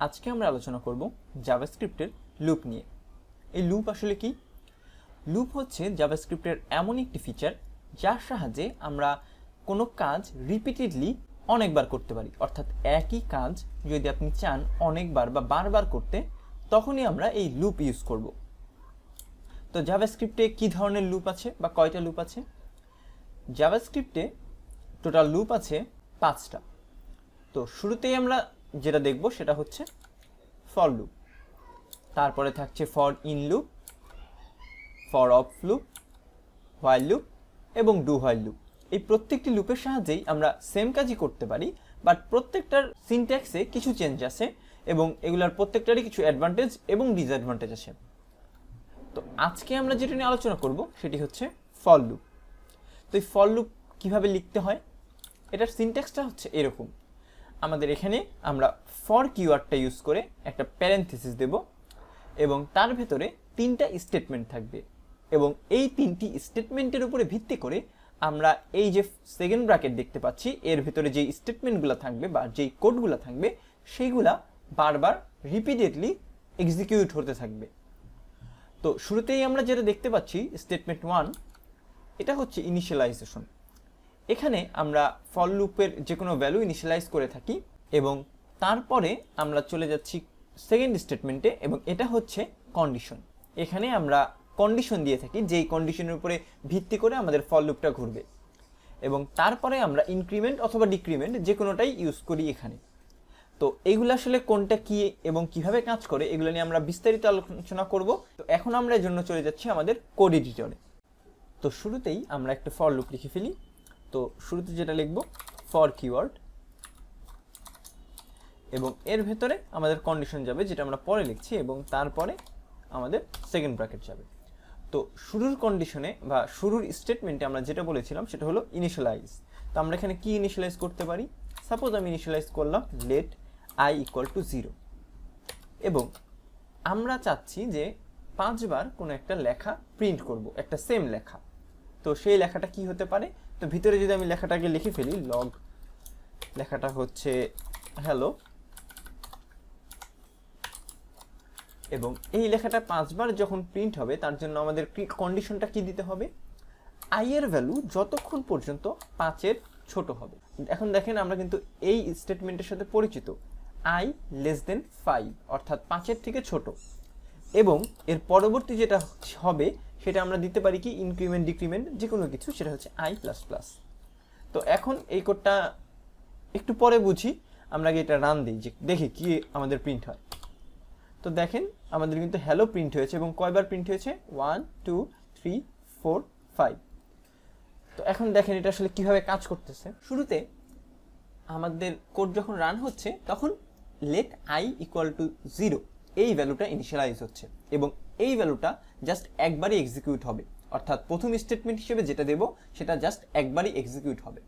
আজকে আমরা আলোচনা করব জাভাস্ক্রিপ্টের লুপ নিয়ে। এই লুপ আসলে কি? লুপ হচ্ছে জাভাস্ক্রিপ্টের এমন একটি ফিচার যার সাহায্যে আমরা কোনো কাজ রিপিটেডলি অনেকবার করতে পারি। অর্থাৎ একই কাজ যদি আপনি চান অনেকবার বা বারবার করতে, তখনই আমরা এই লুপ ইউজ করব। তো জাভাস্ক্রিপ্টে কি ধরনের লুপ আছে বা কয়টা লুপ আছে? জাভাস্ক্রিপ্টে টোটাল লুপ আছে 5টা। তো শুরুতেই আমরা যেটা দেখব সেটা হচ্ছে ফর লুপ, তারপরে থাকছে for in loop, for of loop, while loop এবং ডু হোয়াইল লুপ। এই প্রত্যেকটি লুপের সাহায্যেই আমরা সেম কাজই করতে পারি, বাট প্রত্যেকটার সিনট্যাক্সে কিছু চেঞ্জ আছে এবং এগুলোর প্রত্যেকটারই কিছু অ্যাডভান্টেজ এবং ডিসঅ্যাডভান্টেজ আছে। তো আজকে আমরা যেটা নিয়ে আলোচনা করব সেটি হচ্ছে ফর লুপ। তো এই ফর লুপ কীভাবে লিখতে হয়, এটার সিনট্যাক্সটা হচ্ছে এরকম। আমাদের এখানে আমরা ফর কিওয়ার্ডটা ইউজ করে একটা প্যারেনথেসিস দেব এবং তার ভেতরে 3টা স্টেটমেন্ট থাকবে এবং এই 3টি স্টেটমেন্টের উপরে ভিত্তি করে আমরা এই যে সেকেন্ড ব্র্যাকেট দেখতে পাচ্ছি এর ভেতরে যেই স্টেটমেন্টগুলো থাকবে বা যেই কোডগুলো থাকবে সেইগুলা বারবার রিপিটেডলি এক্সিকিউট হতে থাকবে। তো শুরুতেই আমরা যেটা দেখতে পাচ্ছি স্টেটমেন্ট 1, এটা হচ্ছে ইনিশিয়ালাইজেশন। এখানে আমরা ফর লুপের যে কোনো ভ্যালু ইনিশিয়ালাইজ করে থাকি এবং তারপরে আমরা চলে যাচ্ছি সেকেন্ড স্টেটমেন্টে এবং এটা হচ্ছে কন্ডিশন। এখানে আমরা কন্ডিশন দিয়ে থাকি যেই কন্ডিশনের উপরে ভিত্তি করে আমাদের ফর লুপটা ঘুরবে এবং তারপরে আমরা ইনক্রিমেন্ট অথবা ডিক্রিমেন্ট যে কোনোটাই ইউজ করি এখানে। তো এইগুলো আসলে কোনটা কি এবং কিভাবে কাজ করে এগুলো নিয়ে আমরা বিস্তারিত আলোচনা করব। তো এখন আমরা এর জন্য চলে যাচ্ছি আমাদের কোড এডিটরে। তো শুরুতেই আমরা একটা ফর লুপ লিখে ফেলি। তো শুরুতে যেটা লিখব ফর কিওয়ার্ড এবং এর ভেতরে আমাদের কন্ডিশন যাবে যেটা আমরা পরে লিখছি এবং তারপরে আমাদের সেকেন্ড ব্র্যাকেট যাবে। তো শুরুর কন্ডিশনে বা শুরুর স্টেটমেন্টে আমরা যেটা বলেছিলাম সেটা হলো ইনিশিয়ালাইজ। তো আমরা এখানে কি ইনিশিয়ালাইজ করতে পারি? সাপোজ আমি ইনিশিয়ালাইজ করলাম লেট i ইকুয়াল টু 0 এবং আমরা চাচ্ছি যে 5বার কোনো একটা লেখা প্রিন্ট করব, একটা সেম লেখা। তো সেই লেখাটা কি হতে পারে? তো ভিতরে যদি আমি লেখাটাকে লিখে ফেলি, লগ লেখাটা হচ্ছে হ্যালো এবং এই লেখাটা 5বার যখন প্রিন্ট হবে তার জন্য আমাদের কন্ডিশনটা কি দিতে হবে? i এর ভ্যালু যতক্ষণ পর্যন্ত 5-এর ছোট হবে। এখন দেখেন আমরা কিন্তু এই স্টেটমেন্টের সাথে পরিচিত, i লেস দেন 5 অর্থাৎ 5-এর থেকে ছোট এবং এর পরবর্তী যেটা হবে সেটা আমরা দিতে পারি কি ইনক্রিমেন্ট ডিক্রিমেন্ট যে কোনো কিছু, সেটা হচ্ছে i++। তো এখন এই কোডটা একটু পরে বুঝি, আমরা আগে এটা রান দিই যে দেখি কি আমাদের প্রিন্ট হয়। তো দেখেন আমাদের কিন্তু হ্যালো প্রিন্ট হয়েছে এবং কয়বার প্রিন্ট হয়েছে? 1 2 3 4 5। তো এখন দেখেন এটা আসলে কিভাবে কাজ করতেছে। শুরুতে আমাদের কোড যখন রান হচ্ছে তখন লেট i ইকুয়াল টু 0 এই ভ্যালুটা ইনিশিয়ালাইজ হচ্ছে এবং এই ভ্যালুটা জাস্ট একবারই এক্সিকিউট হবে। অর্থাৎ প্রথম স্টেটমেন্ট হিসেবে যেটা দেব সেটা জাস্ট একবারই এক্সিকিউট হবে।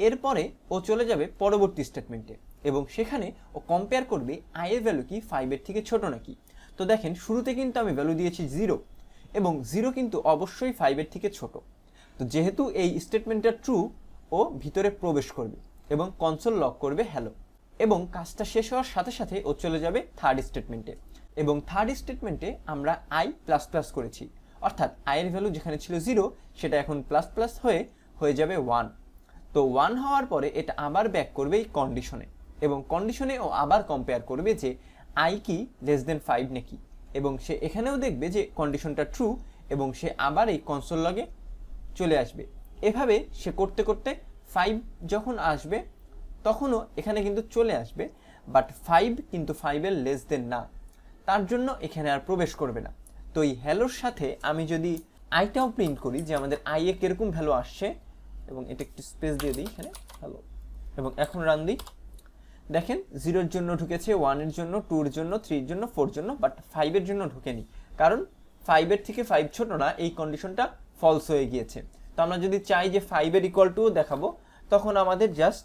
এরপরে ও চলে যাবে পরবর্তী স্টেটমেন্টে এবং সেখানে ও কম্পেয়ার করবে i এর ভ্যালু কি 5-এর থেকে ছোট নাকি। তো দেখেন শুরুতে কিন্তু আমি ভ্যালু দিয়েছি 0 এবং 0 কিন্তু অবশ্যই 5-এর থেকে ছোট। তো যেহেতু এই স্টেটমেন্টটা ট্রু, ও ভিতরে প্রবেশ করবে এবং কনসোল লক করবে হ্যালো এবং কাজটা শেষ হওয়ার সাথে সাথে ও চলে যাবে থার্ড স্টেটমেন্টে এবং থার্ড স্টেটমেন্টে আমরা i++ করেছি, অর্থাৎ i এর ভ্যালু যেখানে ছিল 0 সেটা এখন প্লাস হয়ে যাবে 1। তো 1 হওয়ার পরে এটা আবার ব্যাক করবে এই কন্ডিশনে এবং কন্ডিশনে ও আবার কম্পেয়ার করবে যে i কি লেস দেন 5 নাকি এবং সে এখানেও দেখবে যে কন্ডিশনটা ট্রু এবং সে আবার এই কনসোল লগে চলে আসবে। এভাবে সে করতে করতে 5 যখন আসবে তখনও এখানে কিন্তু চলে আসবে, বাট 5 কিন্তু 5-এর লেস দেন না, তার জন্য এখানে আর প্রবেশ করবে না। তো এই হ্যালোর সাথে আমি যদি আইটাও প্রিন্ট করি যে আমাদের i এ কিরকম ভ্যালু আসছে এবং এটা একটু স্পেস দিয়ে দিই এখানে হ্যালো এবং এখন রান দিই, দেখেন 0-এর জন্য ঢুকেছে, 1-এর জন্য, 2-এর জন্য, 3-এর জন্য, 4-এর জন্য, বাট 5-এর জন্য ঢুকেনি কারণ 5-এর থেকে 5 ছোট না, এই কন্ডিশনটা ফলস হয়ে গিয়েছে। তো আমরা যদি চাই যে 5-এর ইকুয়াল টু দেখাবো তখন আমাদের জাস্ট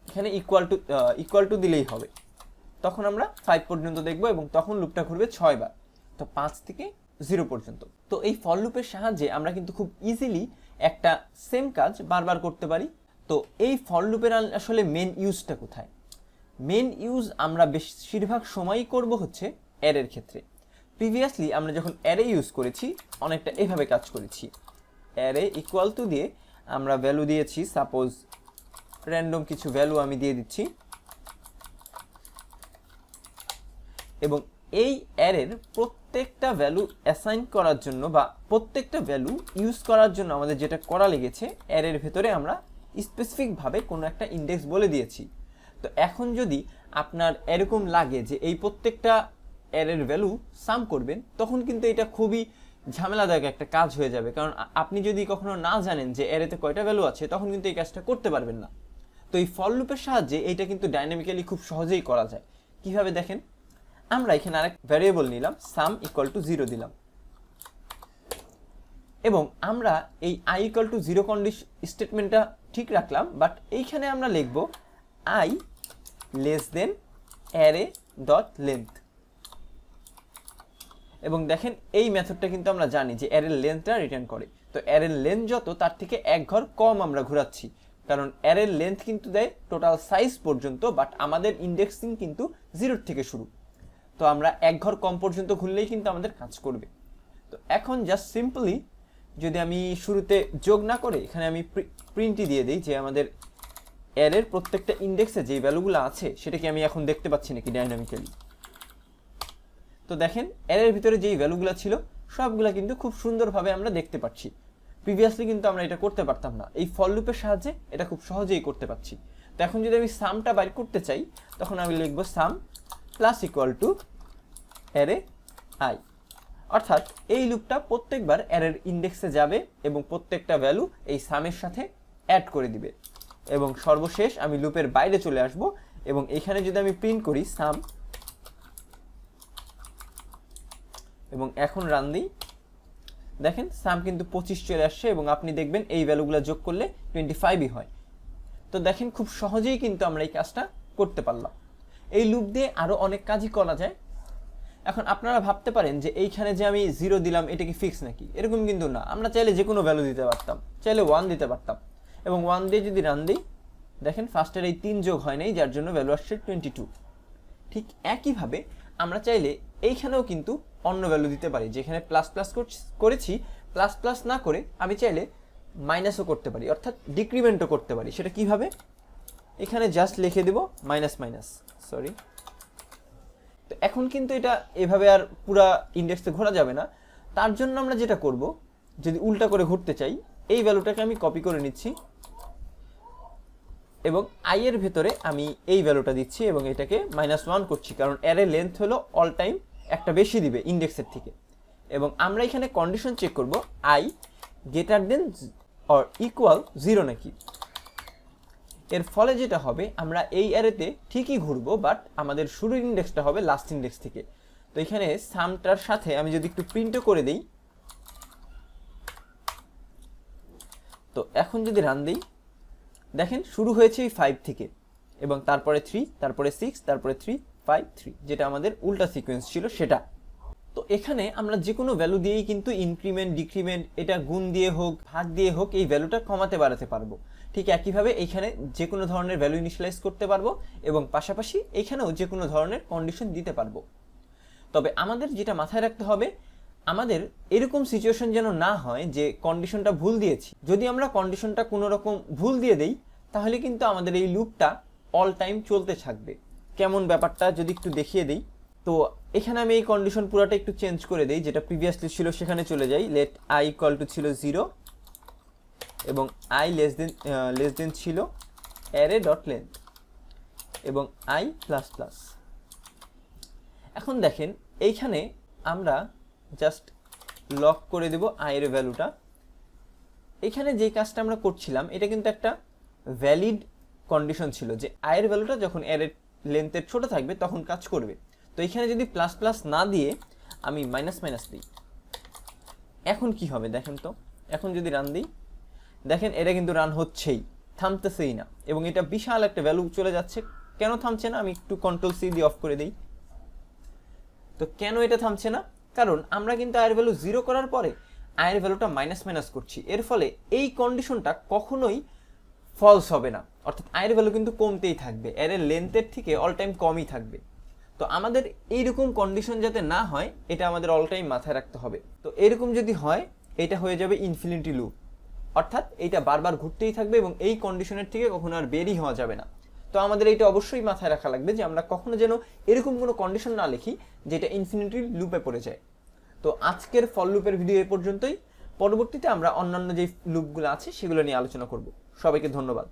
এখানে ইকুয়াল টু দিলেই হবে। তখন আমরা 5 পর্যন্ত দেখব এবং তখন লুপটা ঘুরবে 6 বার, তো 5 থেকে 0 পর্যন্ত। তো এই ফর লুপের সাহায্যে আমরা কিন্তু খুব ইজিলি একটা সেম কাজ বারবার করতে পারি। তো এই ফর লুপের আসলে মেন ইউজটা কোথায়? মেন ইউজ আমরা বেশিরভাগ সময়ই করব হচ্ছে অ্যারের ক্ষেত্রে। প্রিভিয়াসলি আমরা যখন অ্যারে ইউজ করেছি অনেকটা এভাবে কাজ করেছি, অ্যারে ইকুয়াল টু দিয়ে আমরা ভ্যালু দিয়েছি, সাপোজ র্যান্ডম কিছু ভ্যালু আমি দিয়ে দিচ্ছি, এবং এই অ্যারের প্রত্যেকটা ভ্যালু অ্যাসাইন করার জন্য বা প্রত্যেকটা ভ্যালু ইউজ করার জন্য আমাদের যেটা করা লেগেছে, অ্যারের ভেতরে আমরা স্পেসিফিকভাবে কোনো একটা ইন্ডেক্স বলে দিয়েছি। তো এখন যদি আপনার এরকম লাগে যে এই প্রত্যেকটা অ্যারের ভ্যালু সাম করবেন, তখন কিন্তু এটা খুবই ঝামেলাদায়ক একটা কাজ হয়ে যাবে, কারণ আপনি যদি কখনো না জানেন যে অ্যারেতে কয়টা ভ্যালু আছে, তখন কিন্তু এই কাজটা করতে পারবেন না। তো এই ফর লুপের সাহায্যে এইটা কিন্তু ডাইনামিক্যালি খুব সহজেই করা যায়। কিভাবে দেখেন, আমরা এখানে আরেক ভ্যারিয়েবল নিলাম, সাম ইকুয়াল টু 0 দিলাম, এবং আমরা এই i ইকুয়াল টু 0 কন্ডিশন স্টেটমেন্টটা ঠিক রাখলাম, বাট এইখানে আমরা লিখব i less than array dot length. এবং দেখেন এই মেথডটা কিন্তু আমরা জানি যে অ্যারের লেন্থটা রিটার্ন করে। তো অ্যারের লেন্থ যত, তার থেকে এক ঘর কম আমরা ঘোরাচ্ছি, কারণ অ্যারের লেন্থ কিন্তু দেয় টোটাল সাইজ পর্যন্ত, বাট আমাদের ইন্ডেক্সিং কিন্তু 0 থেকে শুরু। তো আমরা এক ঘর কম পর্যন্ত ঘুরলেই কিন্তু আমাদের কাজ করবে। তো এখন জাস্ট সিম্পলি যদি আমি শুরুতে যোগ না করে এখানে আমি প্রিন্টই দিয়ে দিই যে আমাদের অ্যারের প্রত্যেকটা ইন্ডেক্সে যে ভ্যালুগুলো আছে সেটা কি আমি এখন দেখতে পাচ্ছি নাকি ডাইনামিক্যালি। তো দেখেন অ্যারের ভিতরে যেই ভ্যালুগুলো ছিল সবগুলা কিন্তু খুব সুন্দরভাবে আমরা দেখতে পাচ্ছি। প্রিভিয়াসলি কিন্তু আমরা এটা করতে পারতাম না, এই ফর লুপের সাহায্যে এটা খুব সহজেই করতে পারছি। তো এখন যদি আমি সামটা বাইর করতে চাই, তখন আমি লিখব সাম plus equal to array I, অর্থাৎ এই লুপটা প্রত্যেকবার অ্যারের ইন্ডেক্সে যাবে এবং প্রত্যেকটা ভ্যালু এই সামের সাথে অ্যাড করে দিবে, এবং সর্বশেষ আমি লুপের বাইরে চলে আসব এবং এখানে যদি আমি প্রিন্ট করি সাম, এবং এখন রান দিই, দেখেন সাম কিন্তু 25 চলে আসছে, এবং আপনি দেখবেন এই ভ্যালুগুলো যোগ করলে 25ই হয়। তো দেখেন খুব সহজেই কিন্তু আমরা এই কাজটা করতে পারলাম। এই লুপ দিয়ে আরও অনেক কাজই করা যায়। এখন আপনারা ভাবতে পারেন যে এইখানে যে আমি 0 দিলাম এটা কি ফিক্স নাকি, এরকম কিন্তু না, আমরা চাইলে যে কোনো ভ্যালু দিতে পারতাম, চাইলে 1 দিতে পারতাম, এবং 1 দিয়ে যদি রান দিই, দেখেন ফার্স্টের এই 3 যোগ হয় নাই, যার জন্য ভ্যালু আসছে 22। ঠিক একইভাবে আমরা চাইলে এইখানেও কিন্তু অন্য ভ্যালু দিতে পারি, যেখানে প্লাস প্লাস করেছি, প্লাস প্লাস না করে আমি চাইলে মাইনাসও করতে পারি, অর্থাৎ ডিক্রিমেন্টও করতে পারি। সেটা কিভাবে, এখানে জাস্ট লিখে দেব মাইনাস মাইনাস, সরি। তো এখন কিন্তু এটা এভাবে আর পুরা ইন্ডেক্সে ঘোরা যাবে না, তার জন্য আমরা যেটা করব, যদি উল্টা করে ঘুরতে চাই, এই ভ্যালুটাকে আমি কপি করে নিচ্ছি এবং i এর ভেতরে আমি এই ভ্যালুটা দিচ্ছি এবং এটাকে -1 করছি, কারণ অ্যারে লেন্থ হলো অল টাইম একটা বেশি দিবে ইন্ডেক্সের থেকে। এবং আমরা এখানে কন্ডিশন চেক করব i greater than or equal 0 নাকি। এর ফলে যেটা হবে, আমরা এই অ্যারেতে ঠিকই ঘুরবো, বাট আমাদের শুরুর ইন্ডেক্সটা হবে লাস্ট ইন্ডেক্স থেকে। তো এখানে সামটার সাথে আমি যদি একটু প্রিন্টও করে দিই, তো এখন যদি রান দিই, দেখেন শুরু হয়েছে এই 5 থেকে, এবং তারপরে 3, তারপরে 6, তারপরে 3, 5, 3, যেটা আমাদের উল্টা সিকোয়েন্স ছিল সেটা। তো এখানে আমরা যে কোনো ভ্যালু দিয়েই কিন্তু ইনক্রিমেন্ট, ডিক্রিমেন্ট, এটা গুণ দিয়ে হোক, ভাগ দিয়ে হোক, এই ভ্যালুটা কমাতে বাড়াতে পারবো। ঠিক একইভাবে এইখানে যে কোনো ধরনের ভ্যালু ইনিশিয়ালাইজ করতে পারবো, এবং পাশাপাশি এখানেও যে কোনো ধরনের কন্ডিশন দিতে পারবো। তবে আমাদের যেটা মাথায় রাখতে হবে, আমাদের এরকম সিচুয়েশন যেন না হয় যে কন্ডিশনটা ভুল দিয়েছি। যদি আমরা কন্ডিশনটা কোনো রকম ভুল দিয়ে দেই, তাহলে কিন্তু আমাদের এই লুপটা অল টাইম চলতে থাকবে। কেমন ব্যাপারটা যদি একটু দেখিয়ে দিই, তো এখানে আমি এই কন্ডিশন পুরোটা একটু চেঞ্জ করে দিই, যেটা প্রিভিয়াসলি ছিল সেখানে চলে যাই। লেট i ইকুয়াল টু ছিল 0 এবং i লেস দেন ছিল অ্যারে ডট লেন্থ এবং i প্লাস প্লাস। এখন দেখেন এইখানে আমরা জাস্ট লক করে দেব i এর ভ্যালুটা। এখানে যে কাজটা আমরা করছিলাম, এটা কিন্তু একটা ভ্যালিড কন্ডিশন ছিল যে i এর ভ্যালুটা যখন অ্যারে লেন্থের ছোট থাকবে তখন কাজ করবে। তো এখানে যদি প্লাস প্লাস না দিয়ে আমি মাইনাস মাইনাস দিই, এখন কি হবে দেখেন তো। এখন যদি রান দিই, দেখেন এটা কিন্তু রান হচ্ছেই, থামতেছেই না, এবং এটা বিশাল একটা ভ্যালু চলে যাচ্ছে। কেন থামছে না, আমি একটু কন্ট্রোল-C দিয়ে অফ করে দিই। তো কেন এটা থামছে না, কারণ আমরা কিন্তু i এর ভ্যালু 0 করার পরে i এর ভ্যালুটা মাইনাস মাইনাস করছি। এর ফলে এই কন্ডিশনটা কখনোই ফলস হবে না, অর্থাৎ আই এর ভ্যালু কিন্তু কমতেই থাকবে, এর লেন্থের থেকে অল টাইম কমই থাকবে। তো আমাদের এইরকম কন্ডিশন যাতে না হয় এটা আমাদের অল টাইম মাথায় রাখতে হবে। তো এরকম যদি হয় এটা হয়ে যাবে ইনফিনিটি লুপ, অর্থাৎ এইটা বারবার ঘুরতেই থাকবে এবং এই কন্ডিশনের থেকে কখনো আর বেরই হওয়া যাবে না। তো আমাদের এইটা অবশ্যই মাথায় রাখা লাগবে যে আমরা কখনো যেন এরকম কোনো কন্ডিশন না লিখি যেটা ইনফিনিটি লুপে পড়ে যায়। তো আজকের ফর লুপের ভিডিও এ পর্যন্তই। পরবর্তীতে আমরা অন্যান্য যে লুপগুলো আছে সেগুলো নিয়ে আলোচনা করব। সবাইকে ধন্যবাদ।